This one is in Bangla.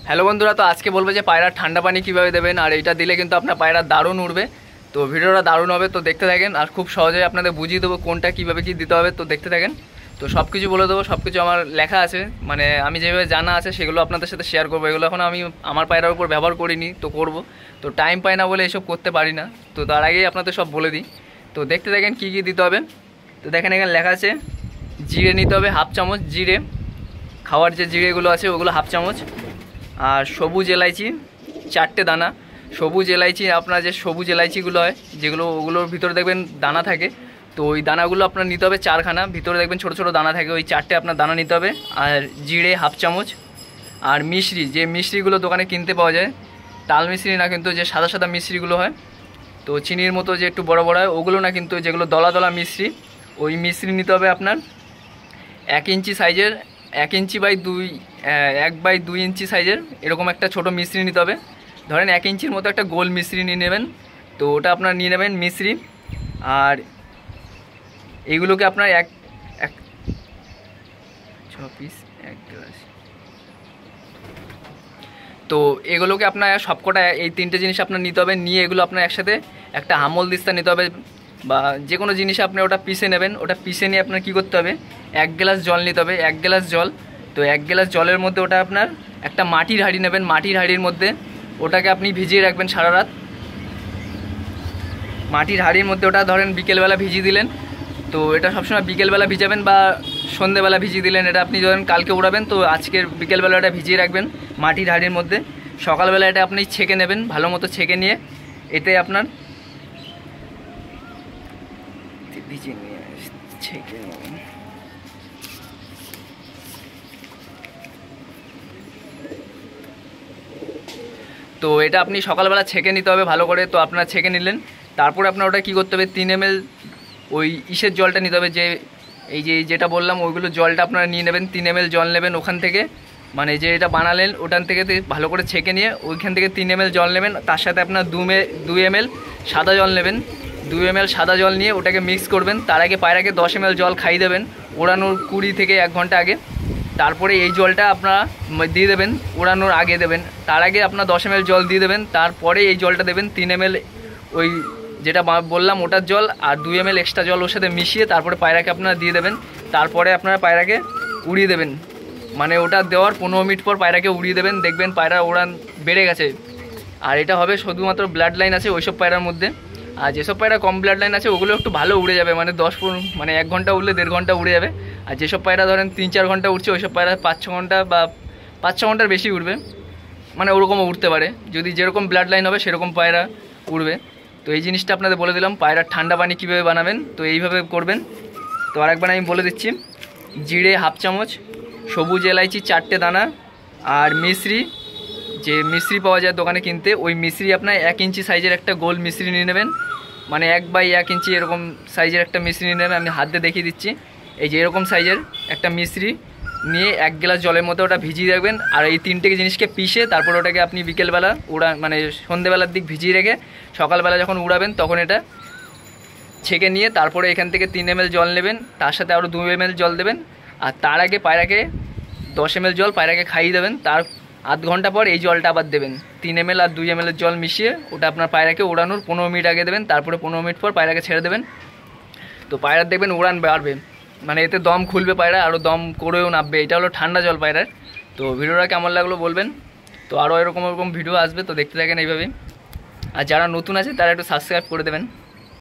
হ্যালো বন্ধুরা, তো আজকে বলবো যে পায়রার ঠান্ডা পানি কীভাবে দেবেন, আর এটা দিলে কিন্তু আপনার পায়রা দারুণ উঠবে। তো ভিডিওটা দারুণ হবে, তো দেখতে থাকেন। আর খুব সহজেই আপনাদের বুঝিয়ে দেবো কোনটা কীভাবে কী দিতে হবে, তো দেখতে থাকেন। তো সব কিছু বলে দেবো, সব কিছু আমার লেখা আছে, মানে আমি যেভাবে জানা আছে সেগুলো আপনাদের সাথে শেয়ার করবো। এগুলো এখন আমি আমার পায়রার উপর ব্যবহার করিনি, তো করব। তো টাইম পাই না বলে এসব করতে পারি না, তো তার আগেই আপনাদের সব বলে দিই। তো দেখতে থাকেন কী কী দিতে হবে। তো দেখেন এখানে লেখা আছে জিরে নিতে হবে হাফ চামচ, জিরে খাওয়ার যে জিরেগুলো আছে ওগুলো হাফ চামচ। আর সবুজ এলাইচি 4টে দানা। সবুজ এলাইচি আপনার যে সবুজ এলাইচিগুলো হয় যেগুলো, ওগুলোর ভিতরে দেখবেন দানা থাকে, তো ওই দানাগুলো আপনার নিতে হবে 4খানা। ভিতরে দেখবেন ছোটো ছোটো দানা থাকে, ওই 4টে আপনার দানা নিতে হবে। আর জিরে হাফ চামচ। আর মিশ্রি, যে মিশ্রিগুলো দোকানে কিনতে পাওয়া যায়, তাল মিশ্রি না কিন্তু, যে সাদা সাদা মিশ্রিগুলো হয়, তো চিনির মতো যে একটু বড় বড় হয় ওগুলো না কিন্তু, যেগুলো দলা দলা মিশ্রি, ওই মিশ্রি নিতে হবে আপনার 1 ইঞ্চি সাইজের, 1 ইঞ্চি বাই 2 ইঞ্চি সাইজের এরকম একটা ছোট মিশ্রি নিতে হবে। ধরেন 1 ইঞ্চির মতো একটা গোল মিশ্রি নিয়ে নেবেন, তো ওটা আপনার নিয়ে নেবেন মিশ্রি। আর এইগুলোকে আপনার 6 পিস 1 গ্লাস, তো এগুলোকে আপনার সবকটা এই 3টে জিনিস আপনার নিতে হবে। নিয়ে এগুলো আপনার একসাথে একটা হামল দিস্তা নিতে হবে, বা যে কোনো জিনিসে আপনি ওটা পিষে নেবেন। ওটা পিষে নিয়ে আপনার কী করতে হবে, 1 গ্লাস জল নিতে হবে, 1 গ্লাস জল। তো 1 গ্লাস জলের মধ্যে ওটা আপনার একটা মাটির হাঁড়ি নেবেন, মাটির হাঁড়ির মধ্যে ওটাকে আপনি ভিজিয়ে রাখবেন সারা রাত। মাটির হাঁড়ির মধ্যে ওটা ধরেন বিকেলবেলা ভিজিয়ে দিলেন, তো এটা সবসময় বিকেলবেলা ভিজাবেন বা সন্ধেবেলা ভিজিয়ে দিলেন। এটা আপনি ধরেন কালকে উড়াবেন, তো আজকের বিকেলবেলা এটা ভিজিয়ে রাখবেন মাটির হাঁড়ির মধ্যে। সকালবেলা এটা আপনি ছেঁকে নেবেন, ভালো মতো ছেঁকে নিয়ে এতে আপনার ভিজিয়ে নিয়ে ছেঁকে নেবেন। তো এটা আপনি সকালবেলা ছেঁকে নিতে হবে ভালো করে। তো আপনারা ছেঁকে নিলেন, তারপরে আপনার ওটা কী করতে হবে, 3 ml ওই ইসের জলটা নিতে হবে, যে এই যেটা বললাম ওইগুলো জলটা আপনারা নিয়ে নেবেন। 3 ml জল নেবেন ওখান থেকে, মানে যে এটা বানালেন ওখান থেকে ভালো করে ছেঁকে নিয়ে ওইখান থেকে 3 ml জল নেবেন। তার সাথে আপনার 2 ml সাদা জল নেবেন। 2 ml সাদা জল নিয়ে ওটাকে মিক্স করবেন। তার আগে পায়রাকে 10 ml জল খাইয়ে দেবেন ওড়ানোর 20 থেকে 1 ঘন্টা আগে। তারপরে এই জলটা আপনারা দিয়ে দেবেন, ওড়ানোর আগে দেবেন। তার আগে আপনার 10 ml জল দিয়ে দেবেন, তারপরে এই জলটা দেবেন 3 ml ওই যেটা বললাম ওটার জল, আর 2 ml এক্সট্রা জল ওর সাথে মিশিয়ে তারপরে পায়রাকে আপনারা দিয়ে দেবেন। তারপরে আপনারা পায়রাকে উড়িয়ে দেবেন, মানে ওটা দেওয়ার 15 মিনিট পর পায়রাকে উড়িয়ে দেবেন। দেখবেন পায়রা ওড়ান বেড়ে গেছে। আর এটা হবে শুধুমাত্র ব্লাড লাইন আছে ওইসব পায়রার মধ্যে। আর যেসব পায়রা কম ব্লাড লাইন আছে ওগুলো একটু ভালো উড়ে যাবে, মানে 1 ঘন্টা উড়লে 1.5 ঘন্টা উড়ে যাবে। আর যেসব পায়রা ধরেন 3-4 ঘন্টা উঠছে ওইসব পায়রা 5-6 ঘন্টা বা 5-6 ঘন্টার বেশি উঠবে, মানে ওরকমও উঠতে পারে। যদি যেরকম ব্লাড লাইন হবে সেরকম পায়রা উড়বে। তো এই জিনিসটা আপনাদের বলে দিলাম, পায়রার ঠান্ডা পানি কীভাবে বানাবেন, তো এইভাবে করবেন। তো আরেকবার আমি বলে দিচ্ছি, জিরে হাফ চামচ, সবুজ এলাইচি 4টে দানা, আর মিশ্রি, যে মিশ্রি পাওয়া যায় দোকানে কিনতে, ওই মিশ্রি আপনার 1 ইঞ্চি সাইজের একটা গোল মিশ্রি নিয়ে নেবেন, মানে 1 বাই 1 ইঞ্চি এরকম সাইজের একটা মিশ্রি নিয়ে নেবেন। আমি হাত দিয়ে দেখিয়ে দিচ্ছি, এই যে এরকম সাইজের একটা মিশ্রি নিয়ে 1 গ্লাস জলের মধ্যে ওটা ভিজিয়ে রাখবেন। আর এই 3টে জিনিসকে পিষে তারপর ওটাকে আপনি বিকেলবেলা মানে সন্ধ্যেবেলার দিক ভিজিয়ে রেখে সকালবেলা যখন উড়াবেন তখন এটা ছেঁকে নিয়ে তারপরে এখান থেকে 3 ml জল নেবেন, তার সাথে আরও 2 ml জল দেবেন। আর তার আগে পায়রাকে 10 ml জল পায়রাকে খাইয়ে দেবেন। তার আধ ঘন্টা পর এই জলটা আবার দেবেন, 3 ml আর 2 ml জল মিশিয়ে ওটা আপনার পায়রাকে ওড়ানোর 15 মিনিট আগে দেবেন। তারপরে 15 মিনিট পর পায়রাকে ছেড়ে দেবেন। তো পায়রা দেখবেন উড়ান বাড়বে, মানে এতে দম খুলবে পায়রা, আরও দম করেও নামবে। এটা হলো ঠান্ডা জল পায়রার। তো ভিডিওটা কেমন লাগলো বলবেন। তো আরও এরকম ভিডিও আসবে, তো দেখতে থাকেন এইভাবে। আর যারা নতুন আছে তারা একটু সাবস্ক্রাইব করে দেবেন।